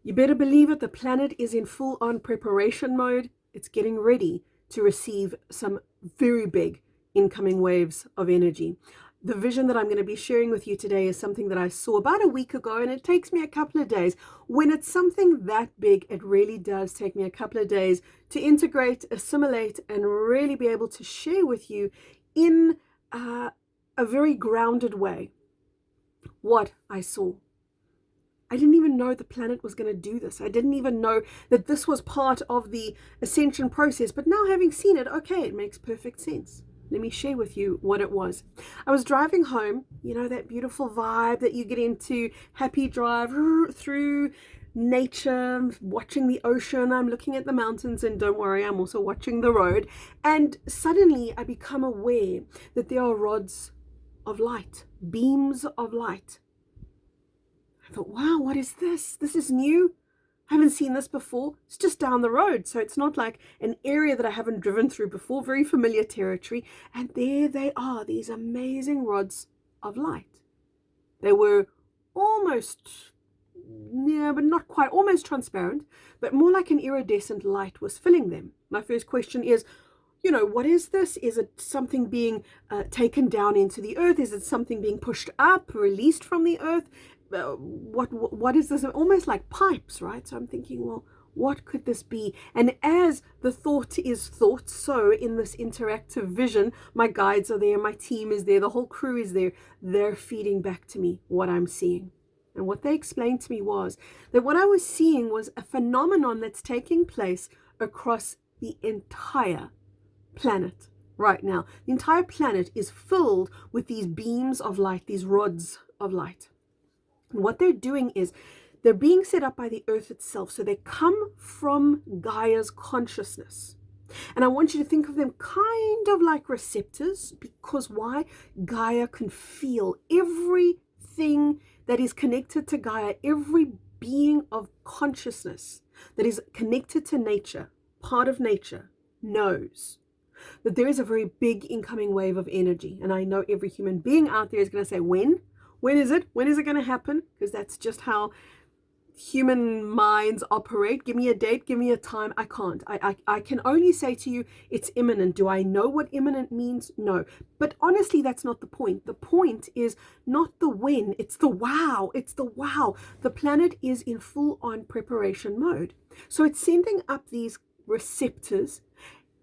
You better believe it, the planet is in full-on preparation mode. It's getting ready to receive some very big incoming waves of energy. The vision that I'm going to be sharing with you today is something that I saw about a week ago, and it takes me a couple of days. When it's something that big, it really does take me a couple of days to integrate, assimilate, and really be able to share with you in a very grounded way what I saw. I didn't even know the planet was going to do this. I didn't even know that this was part of the ascension process. But now, having seen it, okay, it makes perfect sense. Let me share with you what it was. I was driving home, you know, that beautiful vibe that you get into, happy drive through nature, watching the ocean. I'm looking at the mountains, and don't worry, I'm also watching the road. And suddenly I become aware that there are rods of light, beams of light. I thought, wow, what is this? This is new. I haven't seen this before. It's just down the road. So it's not like an area that I haven't driven through before, very familiar territory. And there they are, these amazing rods of light. They were almost, yeah, but not quite, almost transparent, but more like an iridescent light was filling them. My first question is, you know, what is this? Is it something being taken down into the earth? Is it something being pushed up, released from the earth? What is this? Almost like pipes, right? So I'm thinking, well, what could this be? And as the thought is thought, so in this interactive vision, my guides are there, my team is there, the whole crew is there. They're feeding back to me what I'm seeing. And what they explained to me was that what I was seeing was a phenomenon that's taking place across the entire planet right now. The entire planet is filled with these beams of light, these rods of light. And what they're doing is they're being set up by the earth itself. So they come from Gaia's consciousness. And I want you to think of them kind of like receptors, because why? Gaia can feel everything that is connected to Gaia, every being of consciousness that is connected to nature, part of nature, knows that there is a very big incoming wave of energy. And I know every human being out there is going to say, when? When is it? When is it going to happen? Because that's just how human minds operate. Give me a date, give me a time. I can't. I can only say to you, it's imminent. Do I know what imminent means? No. But honestly, that's not the point. The point is not the when, it's the wow. It's the wow. The planet is in full-on preparation mode. So it's sending up these receptors,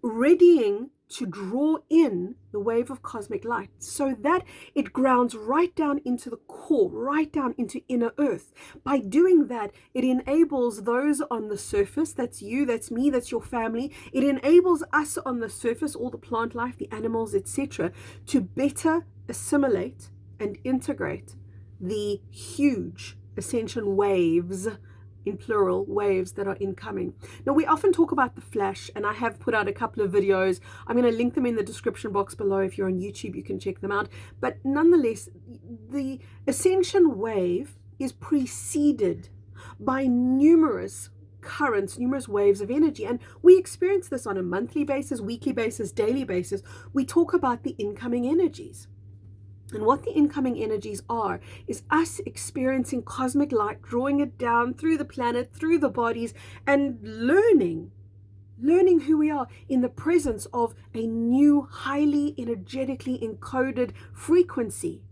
readying to draw in the wave of cosmic light so that it grounds right down into the core, right down into inner earth. By doing that, it enables those on the surface, that's you, that's me, that's your family, it enables us on the surface, all the plant life, the animals, etc., to better assimilate and integrate the huge ascension waves, in plural, waves that are incoming. Now, we often talk about the flash, and I have put out a couple of videos. I'm going to link them in the description box below. If you're on YouTube, you can check them out. But nonetheless, the ascension wave is preceded by numerous currents, numerous waves of energy. And we experience this on a monthly basis, weekly basis, daily basis. We talk about the incoming energies. And what the incoming energies are is us experiencing cosmic light, drawing it down through the planet, through the bodies, and learning who we are in the presence of a new, highly energetically encoded frequency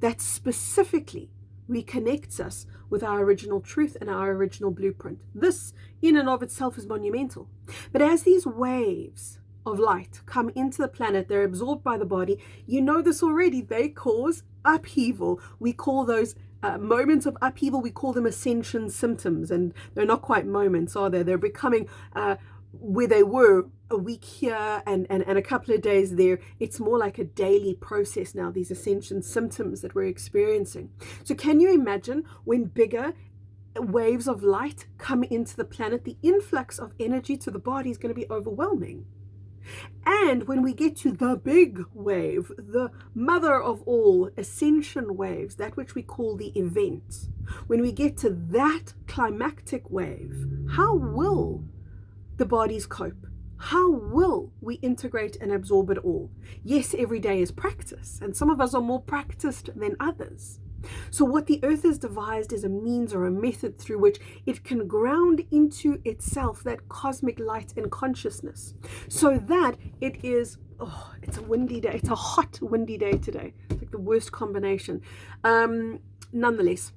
that specifically reconnects us with our original truth and our original blueprint. This in and of itself is monumental. But as these waves of light come into the planet, they're absorbed by the body. You know this already. They cause upheaval. We call those moments of upheaval, we call them ascension symptoms. And they're not quite moments, are they? They're becoming where they were a week here and a couple of days there. It's more like a daily process now, these ascension symptoms that we're experiencing. So can you imagine when bigger waves of light come into the planet, the influx of energy to the body is going to be overwhelming. And when we get to the big wave, the mother of all ascension waves, that which we call the event, when we get to that climactic wave, how will the bodies cope? How will we integrate and absorb it all? Yes, every day is practice, and some of us are more practiced than others. So what the earth has devised is a means or a method through which it can ground into itself that cosmic light and consciousness, so that it is, oh, it's a windy day. It's a hot, windy day today. It's like the worst combination. Nonetheless,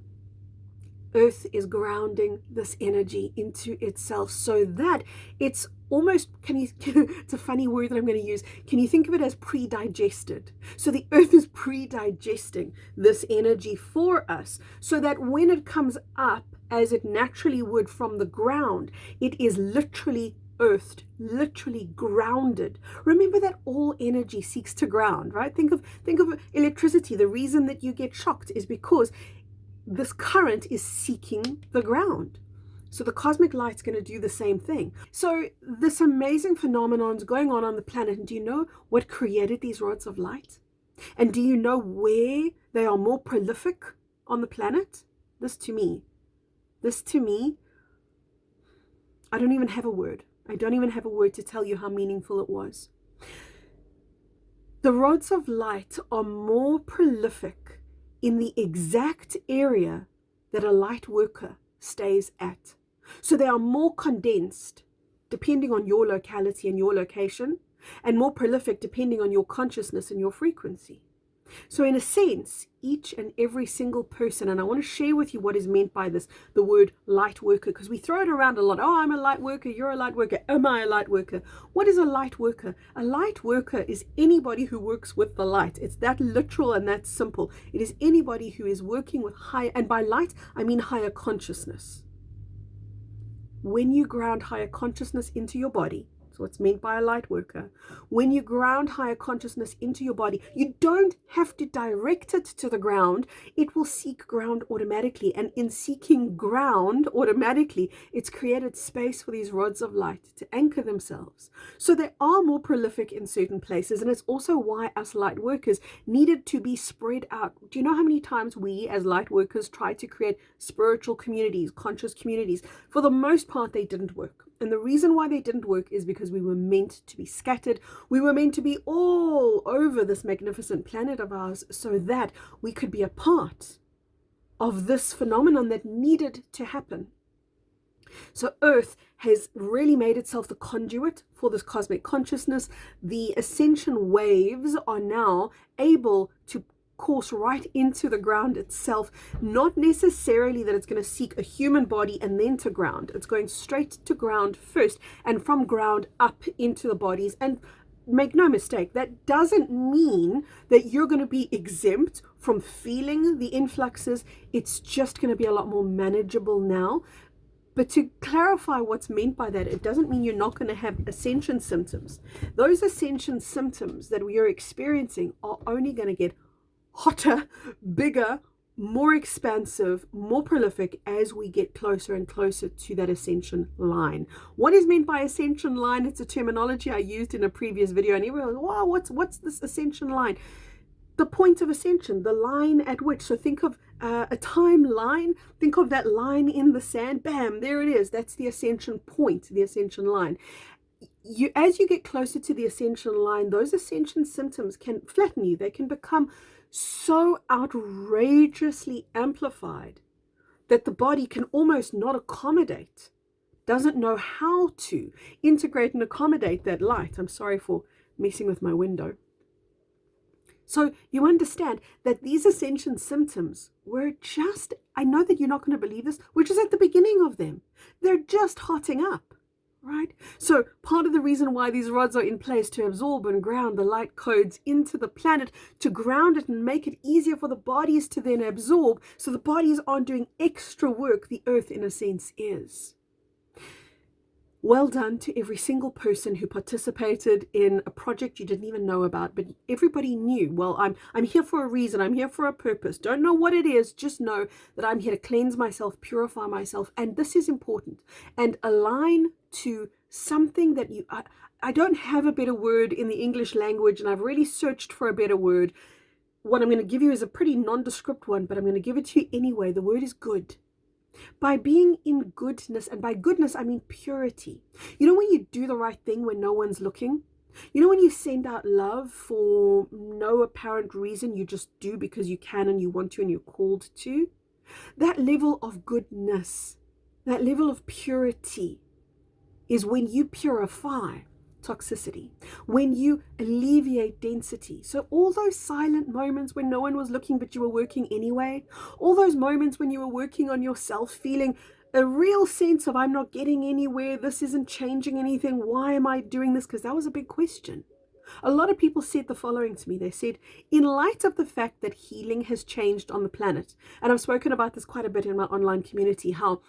Earth is grounding this energy into itself so that it's almost, it's a funny word that I'm going to use. Can you think of it as predigested? So the Earth is pre-digesting this energy for us so that when it comes up, as it naturally would from the ground, it is literally earthed, literally grounded. Remember that all energy seeks to ground, right? Think of electricity. The reason that you get shocked is because this current is seeking the ground. So the cosmic light's going to do the same thing. So this amazing phenomenon's going on the planet. And do you know what created these rods of light? And do you know where they are more prolific on the planet? This to me, I don't even have a word. I don't even have a word to tell you how meaningful it was. The rods of light are more prolific in the exact area that a light worker stays at. So they are more condensed depending on your locality and your location, and more prolific depending on your consciousness and your frequency. So in a sense, each and every single person, and I want to share with you what is meant by this, the word light worker, because we throw it around a lot. Oh, I'm a light worker, you're a light worker, am I a light worker? What is a light worker? A light worker is anybody who works with the light. It's that literal and that simple. It is anybody who is working with higher, and by light, I mean higher consciousness. When you ground higher consciousness into your body, so what's meant by a light worker, when you ground higher consciousness into your body, you don't have to direct it to the ground. It will seek ground automatically. And in seeking ground automatically, it's created space for these rods of light to anchor themselves. So they are more prolific in certain places. And it's also why us light workers needed to be spread out. Do you know how many times we as light workers try to create spiritual communities, conscious communities? For the most part, they didn't work. And the reason why they didn't work is because we were meant to be scattered. We were meant to be all over this magnificent planet of ours so that we could be a part of this phenomenon that needed to happen. So Earth has really made itself the conduit for this cosmic consciousness. The ascension waves are now able to course right into the ground itself. Not necessarily that it's going to seek a human body and then to ground. It's going straight to ground first, and from ground up into the bodies. And make no mistake, that doesn't mean that you're going to be exempt from feeling the influxes. It's just going to be a lot more manageable now. But to clarify what's meant by that, it doesn't mean you're not going to have ascension symptoms. Those ascension symptoms that we are experiencing are only going to get hotter, bigger, more expansive, more prolific as we get closer and closer to that ascension line. What is meant by ascension line? It's a terminology I used in a previous video, and everyone goes, wow, what's this ascension line? The point of ascension, the line at which, so think of a timeline, think of that line in the sand, bam, there it is. That's the ascension point, the ascension line. As you get closer to the ascension line, those ascension symptoms can flatten you. They can become so outrageously amplified that the body can almost not accommodate, doesn't know how to integrate and accommodate that light. I'm sorry for messing with my window. So you understand that these ascension symptoms were just, I know that you're not going to believe this, we're just at the beginning of them. They're just hotting up. Right? So part of the reason why these rods are in place to absorb and ground the light codes into the planet, to ground it and make it easier for the bodies to then absorb, so the bodies aren't doing extra work, the earth in a sense is. Well done to every single person who participated in a project you didn't even know about, but everybody knew, well, I'm here for a reason, I'm here for a purpose. Don't know what it is, just know that I'm here to cleanse myself, purify myself, and this is important. And align to something that I don't have a better word in the English language, and I've really searched for a better word. What I'm going to give you is a pretty nondescript one, but I'm going to give it to you anyway. The word is good. By being in goodness, and by goodness I mean purity. You know when you do the right thing when no one's looking? You know, when you send out love for no apparent reason, you just do because you can and you want to and you're called to? That level of goodness, that level of purity is when you purify toxicity, when you alleviate density. So all those silent moments when no one was looking but you were working anyway, all those moments when you were working on yourself, feeling a real sense of I'm not getting anywhere, this isn't changing anything, why am I doing this? Because that was a big question. A lot of people said the following to me. They said, in light of the fact that healing has changed on the planet, and I've spoken about this quite a bit in my online community, how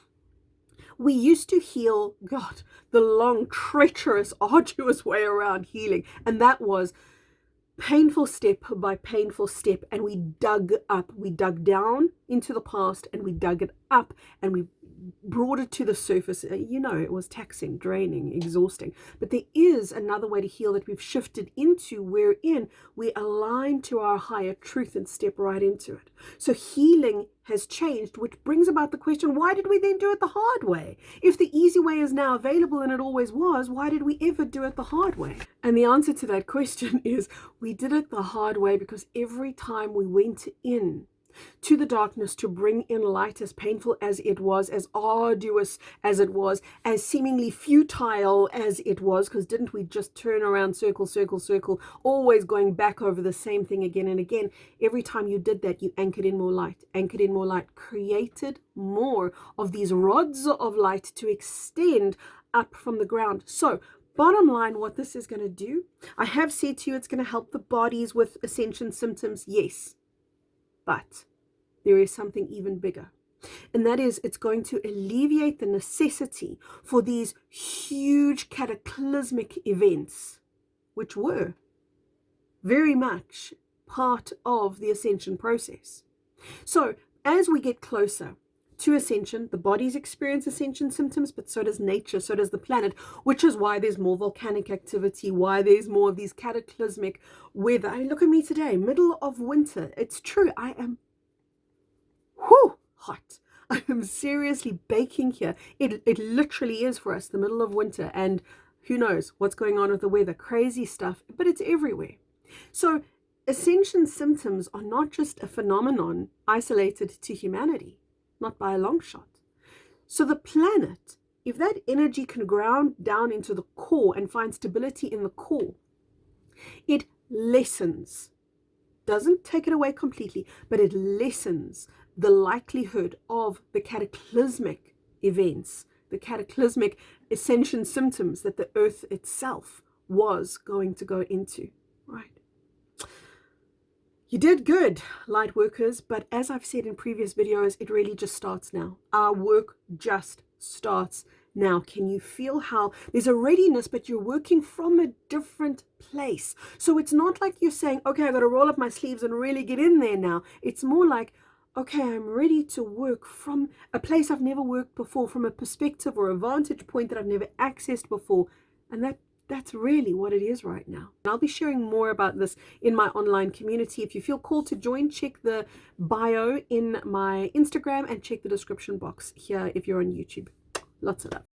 we used to heal, God, the long, treacherous, arduous way around healing. And that was painful step by painful step. And we dug down into the past and we dug it up and we brought it to the surface. You know, it was taxing, draining, exhausting. But there is another way to heal that we've shifted into, wherein we align to our higher truth and step right into it. So healing has changed, which brings about the question, why did we then do it the hard way? If the easy way is now available and it always was, why did we ever do it the hard way? And the answer to that question is, we did it the hard way because every time we went in to the darkness to bring in light, as painful as it was, as arduous as it was, as seemingly futile as it was, because didn't we just turn around, circle, circle, circle, always going back over the same thing again and again? Every time you did that, you anchored in more light, created more of these rods of light to extend up from the ground. So bottom line, what this is going to do, I have said to you, it's going to help the bodies with ascension symptoms, yes. But there is something even bigger. And that is, it's going to alleviate the necessity for these huge cataclysmic events, which were very much part of the ascension process. So as we get closer to ascension, the bodies experience ascension symptoms, but so does nature, so does the planet, which is why there's more volcanic activity, why there's more of these cataclysmic weather. I mean, look at me today, middle of winter. It's true, I am hot. I am seriously baking here. It literally is for us the middle of winter, and who knows what's going on with the weather, crazy stuff, but it's everywhere. So ascension symptoms are not just a phenomenon isolated to humanity. Not by a long shot. So the planet, if that energy can ground down into the core and find stability in the core, it lessens, doesn't take it away completely, but it lessens the likelihood of the cataclysmic events, the cataclysmic ascension symptoms that the earth itself was going to go into, right? You did good, light workers, but as I've said in previous videos, it really just starts now. Our work just starts now. Can you feel how there's a readiness, but you're working from a different place? So it's not like you're saying, okay, I've got to roll up my sleeves and really get in there now. It's more like, okay, I'm ready to work from a place I've never worked before, from a perspective or a vantage point that I've never accessed before. And that's really what it is right now. And I'll be sharing more about this in my online community. If you feel called to join, check the bio in my Instagram and check the description box here if you're on YouTube. Lots of love.